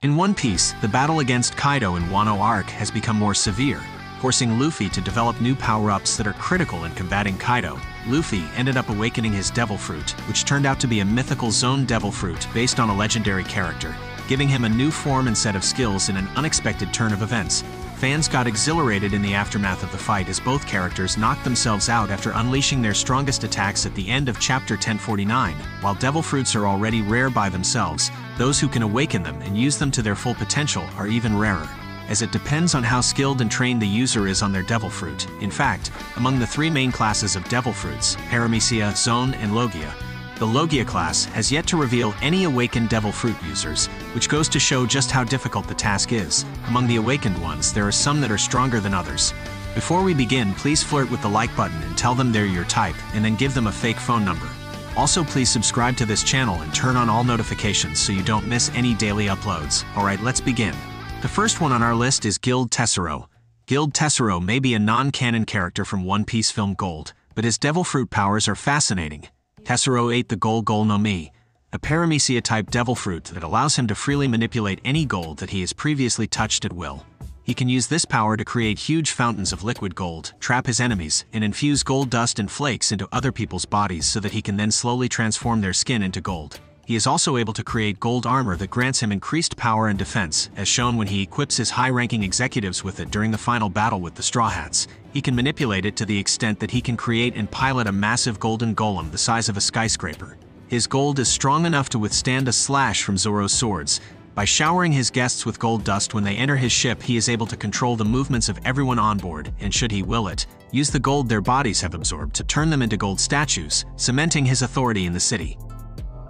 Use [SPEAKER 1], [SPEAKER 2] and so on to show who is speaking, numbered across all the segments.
[SPEAKER 1] In One Piece, the battle against Kaido in Wano Arc has become more severe, forcing Luffy to develop new power-ups that are critical in combating Kaido. Luffy ended up awakening his Devil Fruit, which turned out to be a mythical Zone Devil Fruit based on a legendary character, giving him a new form and set of skills in an unexpected turn of events. Fans got exhilarated in the aftermath of the fight as both characters knocked themselves out after unleashing their strongest attacks at the end of Chapter 1049. While Devil Fruits are already rare by themselves, those who can awaken them and use them to their full potential are even rarer, as it depends on how skilled and trained the user is on their Devil Fruit. In fact, among the three main classes of Devil Fruits, Paramecia, Zone, and Logia, the Logia class has yet to reveal any awakened Devil Fruit users, which goes to show just how difficult the task is. Among the awakened ones, there are some that are stronger than others. Before we begin, please flirt with the like button and tell them they're your type, and then give them a fake phone number. Also, please subscribe to this channel and turn on all notifications so you don't miss any daily uploads. Alright, let's begin. The first one on our list is Guild Tessero. Guild Tessero may be a non-canon character from One Piece film Gold, but his Devil Fruit powers are fascinating. Tessero ate the Gold no Mi, a Paramecia-type Devil Fruit that allows him to freely manipulate any gold that he has previously touched at will. He can use this power to create huge fountains of liquid gold, trap his enemies, and infuse gold dust and flakes into other people's bodies so that he can then slowly transform their skin into gold. He is also able to create gold armor that grants him increased power and defense, as shown when he equips his high-ranking executives with it during the final battle with the Straw Hats. He can manipulate it to the extent that he can create and pilot a massive golden golem the size of a skyscraper. His gold is strong enough to withstand a slash from Zoro's swords. By showering his guests with gold dust when they enter his ship, he is able to control the movements of everyone on board, and should he will it, use the gold their bodies have absorbed to turn them into gold statues, cementing his authority in the city.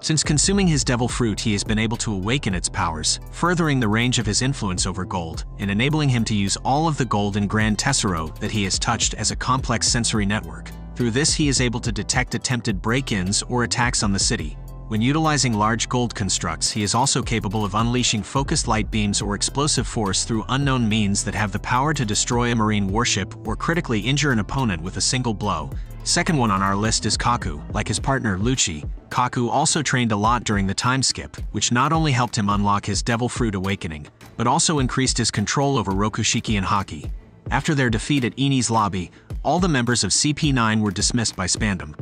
[SPEAKER 1] Since consuming his Devil Fruit, he has been able to awaken its powers, furthering the range of his influence over gold, and enabling him to use all of the gold in Grand Tessero that he has touched as a complex sensory network. Through this, he is able to detect attempted break-ins or attacks on the city. When utilizing large gold constructs, he is also capable of unleashing focused light beams or explosive force through unknown means that have the power to destroy a marine warship or critically injure an opponent with a single blow. Second one on our list is Kaku. Like his partner Lucci, Kaku also trained a lot during the time skip, which not only helped him unlock his Devil Fruit awakening, but also increased his control over Rokushiki and Haki. After their defeat at Enies Lobby, all the members of CP9 were dismissed by Spandam.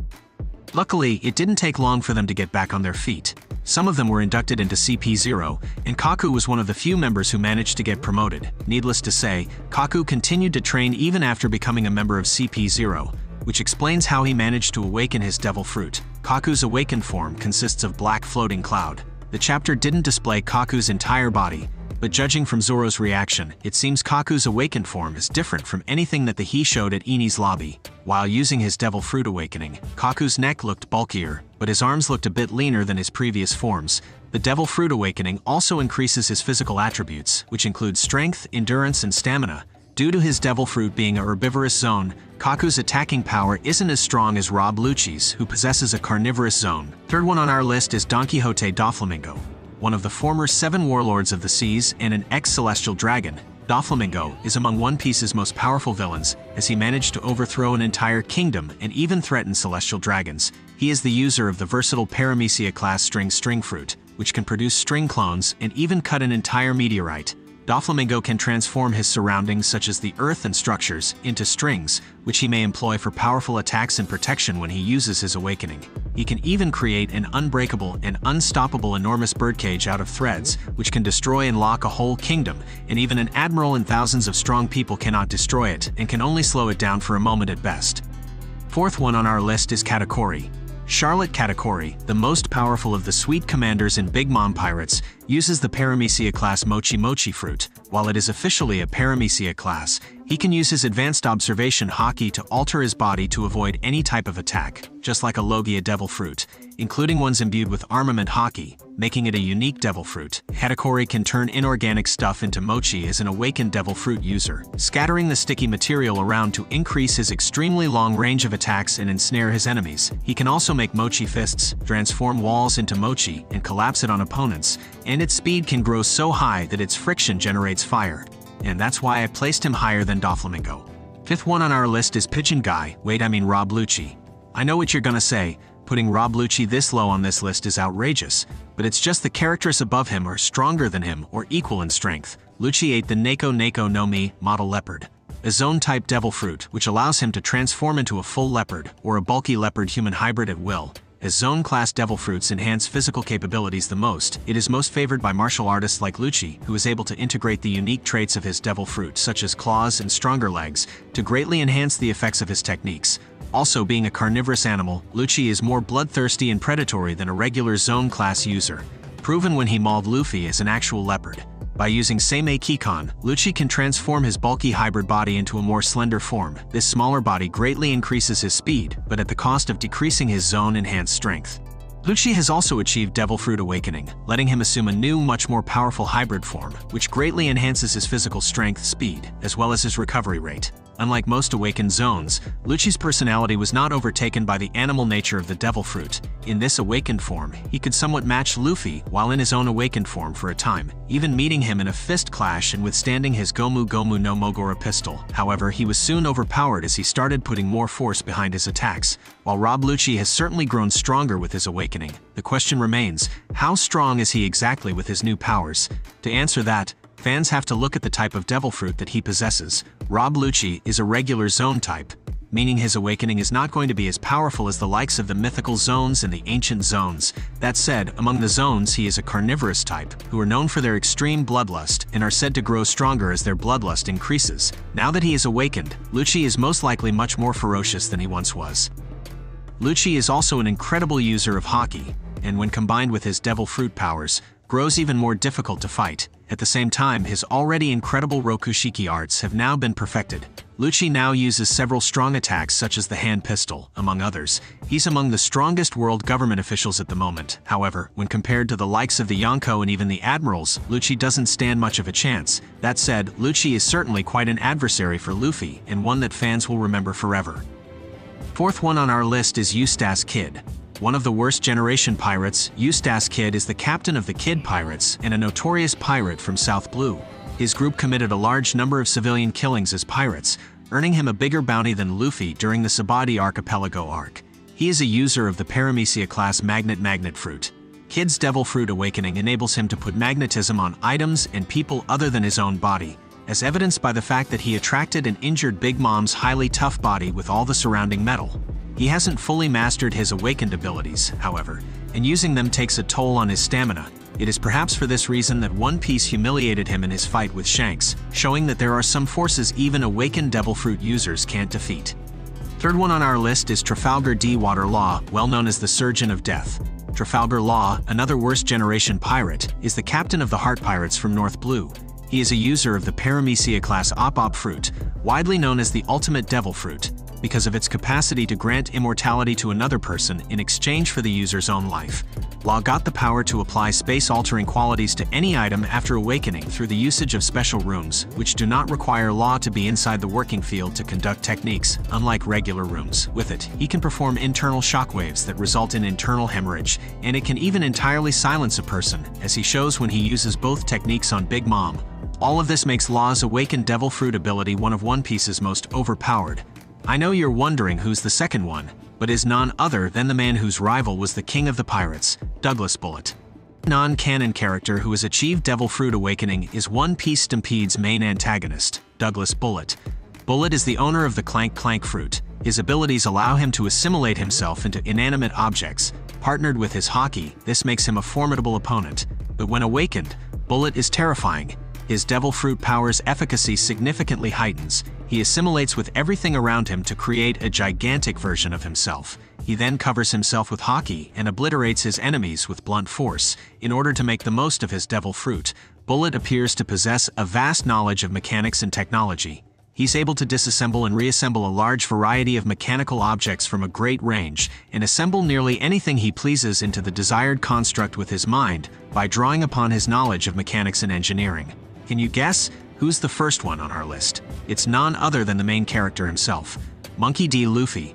[SPEAKER 1] Luckily, it didn't take long for them to get back on their feet. Some of them were inducted into CP0, and Kaku was one of the few members who managed to get promoted. Needless to say, Kaku continued to train even after becoming a member of CP0, which explains how he managed to awaken his Devil Fruit. Kaku's awakened form consists of black floating cloud. The chapter didn't display Kaku's entire body, but judging from Zoro's reaction, it seems Kaku's awakened form is different from anything that he showed at Enies Lobby. While using his Devil Fruit awakening, Kaku's neck looked bulkier, but his arms looked a bit leaner than his previous forms. The Devil Fruit awakening also increases his physical attributes, which include strength, endurance, and stamina. Due to his Devil Fruit being a herbivorous zone, Kaku's attacking power isn't as strong as Rob Lucci's, who possesses a carnivorous zone. Third one on our list is Don Quixote Doflamingo. One of the former 7 warlords of the seas and an ex-celestial dragon, Doflamingo is among One Piece's most powerful villains, as he managed to overthrow an entire kingdom and even threaten celestial dragons. He is the user of the versatile Paramecia-class string fruit, which can produce string clones and even cut an entire meteorite. Doflamingo can transform his surroundings, such as the earth and structures, into strings, which he may employ for powerful attacks and protection when he uses his awakening. He can even create an unbreakable and unstoppable enormous birdcage out of threads, which can destroy and lock a whole kingdom, and even an admiral and thousands of strong people cannot destroy it, and can only slow it down for a moment at best. Fourth one on our list is Katakuri. Charlotte Katakuri, the most powerful of the Sweet Commanders in Big Mom Pirates, uses the Paramecia class Mochi Mochi fruit. While it is officially a Paramecia class, he can use his advanced observation Haki to alter his body to avoid any type of attack, just like a Logia Devil Fruit, including ones imbued with armament Haki, making it a unique Devil Fruit. Katakuri can turn inorganic stuff into mochi as an awakened Devil Fruit user, scattering the sticky material around to increase his extremely long range of attacks and ensnare his enemies. He can also make mochi fists, transform walls into mochi, and collapse it on opponents, and its speed can grow so high that its friction generates fire. And that's why I placed him higher than Doflamingo. Fifth one on our list is Pigeon Guy, Rob Lucci. I know what you're gonna say, Putting Rob Lucci this low on this list is outrageous, but it's just the characters above him are stronger than him or equal in strength. Lucci ate the Neko no Mi model leopard, a zone-type devil fruit which allows him to transform into a full leopard or a bulky leopard-human hybrid at will. As zone-class devil fruits enhance physical capabilities the most, it is most favored by martial artists like Lucci, who is able to integrate the unique traits of his devil fruit, such as claws and stronger legs, to greatly enhance the effects of his techniques. Also, being a carnivorous animal, Lucci is more bloodthirsty and predatory than a regular zone-class user, proven when he mauled Luffy as an actual leopard. By using Seimei Kikon, Lucci can transform his bulky hybrid body into a more slender form. This smaller body greatly increases his speed, but at the cost of decreasing his zone-enhanced strength. Lucci has also achieved Devil Fruit Awakening, letting him assume a new, much more powerful hybrid form, which greatly enhances his physical strength, speed, as well as his recovery rate. Unlike most awakened zones, Lucci's personality was not overtaken by the animal nature of the devil fruit. In this awakened form, he could somewhat match Luffy while in his own awakened form for a time, even meeting him in a fist clash and withstanding his Gomu Gomu no Mogura pistol. However, he was soon overpowered as he started putting more force behind his attacks. While Rob Lucci has certainly grown stronger with his awakening, the question remains, how strong is he exactly with his new powers? To answer that, fans have to look at the type of devil fruit that he possesses. Rob Lucci is a regular zone type, meaning his awakening is not going to be as powerful as the likes of the mythical zones and the ancient zones. That said, among the zones he is a carnivorous type, who are known for their extreme bloodlust and are said to grow stronger as their bloodlust increases. Now that he is awakened, Lucci is most likely much more ferocious than he once was. Lucci is also an incredible user of Haki, and when combined with his devil fruit powers, grows even more difficult to fight. At the same time, his already incredible Rokushiki arts have now been perfected. Lucci now uses several strong attacks such as the hand pistol, among others. He's among the strongest world government officials at the moment. However, when compared to the likes of the Yonko and even the admirals, Lucci doesn't stand much of a chance. That said, Lucci is certainly quite an adversary for Luffy, and one that fans will remember forever. Fourth one on our list is Eustace Kid. One of the worst generation pirates, Eustace Kid is the captain of the Kid Pirates and a notorious pirate from South Blue. His group committed a large number of civilian killings as pirates, earning him a bigger bounty than Luffy during the Sabaody Archipelago arc. He is a user of the Paramecia-class Magnet Fruit. Kid's Devil Fruit Awakening enables him to put magnetism on items and people other than his own body, as evidenced by the fact that he attracted and injured Big Mom's highly tough body with all the surrounding metal. He hasn't fully mastered his awakened abilities, however, and using them takes a toll on his stamina. It is perhaps for this reason that One Piece humiliated him in his fight with Shanks, showing that there are some forces even awakened Devil Fruit users can't defeat. Third one on our list is Trafalgar D. Water Law, well known as the Surgeon of Death. Trafalgar Law, another worst generation pirate, is the captain of the Heart Pirates from North Blue. He is a user of the Paramecia-class Op Fruit, widely known as the Ultimate Devil Fruit, because of its capacity to grant immortality to another person in exchange for the user's own life. Law got the power to apply space-altering qualities to any item after awakening through the usage of special rooms, which do not require Law to be inside the working field to conduct techniques, unlike regular rooms. With it, he can perform internal shockwaves that result in internal hemorrhage, and it can even entirely silence a person, as he shows when he uses both techniques on Big Mom. All of this makes Law's awakened Devil Fruit ability one of One Piece's most overpowered. I know you're wondering who's the second one, but is none other than the man whose rival was the king of the pirates, Douglas Bullet. Non-canon character who has achieved Devil Fruit Awakening is One Piece Stampede's main antagonist, Douglas Bullet. Bullet is the owner of the Clank Clank fruit. His abilities allow him to assimilate himself into inanimate objects. Partnered with his Haki, this makes him a formidable opponent. But when awakened, Bullet is terrifying. His Devil Fruit power's efficacy significantly heightens. He assimilates with everything around him to create a gigantic version of himself. He then covers himself with Haki and obliterates his enemies with blunt force. In order to make the most of his Devil Fruit, Bullet appears to possess a vast knowledge of mechanics and technology. He's able to disassemble and reassemble a large variety of mechanical objects from a great range, and assemble nearly anything he pleases into the desired construct with his mind by drawing upon his knowledge of mechanics and engineering. Can you guess who's the first one on our list? It's none other than the main character himself, Monkey D. Luffy.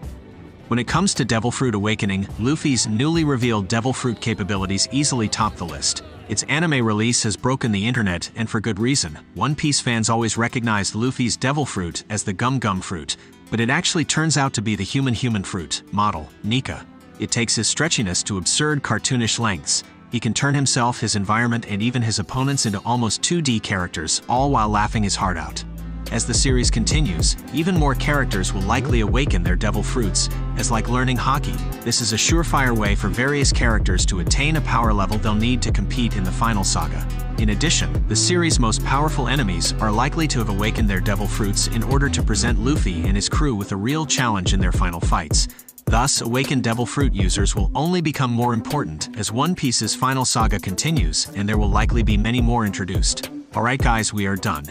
[SPEAKER 1] When it comes to Devil Fruit Awakening, Luffy's newly revealed Devil Fruit capabilities easily top the list. Its anime release has broken the internet, and for good reason. One Piece fans always recognized Luffy's Devil Fruit as the Gum Gum Fruit, but it actually turns out to be the Human Fruit model, Nika. It takes his stretchiness to absurd cartoonish lengths. He can turn himself, his environment, and even his opponents into almost 2D characters, all while laughing his heart out. As the series continues, even more characters will likely awaken their devil fruits, as like learning hockey, this is a surefire way for various characters to attain a power level they'll need to compete in the final saga. In addition, the series' most powerful enemies are likely to have awakened their devil fruits in order to present Luffy and his crew with a real challenge in their final fights. Thus, awakened devil fruit users will only become more important as One Piece's final saga continues, and there will likely be many more introduced. Alright guys, we are done.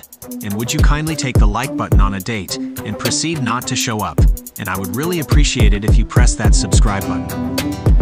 [SPEAKER 1] And would you kindly take the like button on a date, and proceed not to show up? And I would really appreciate it if you press that subscribe button.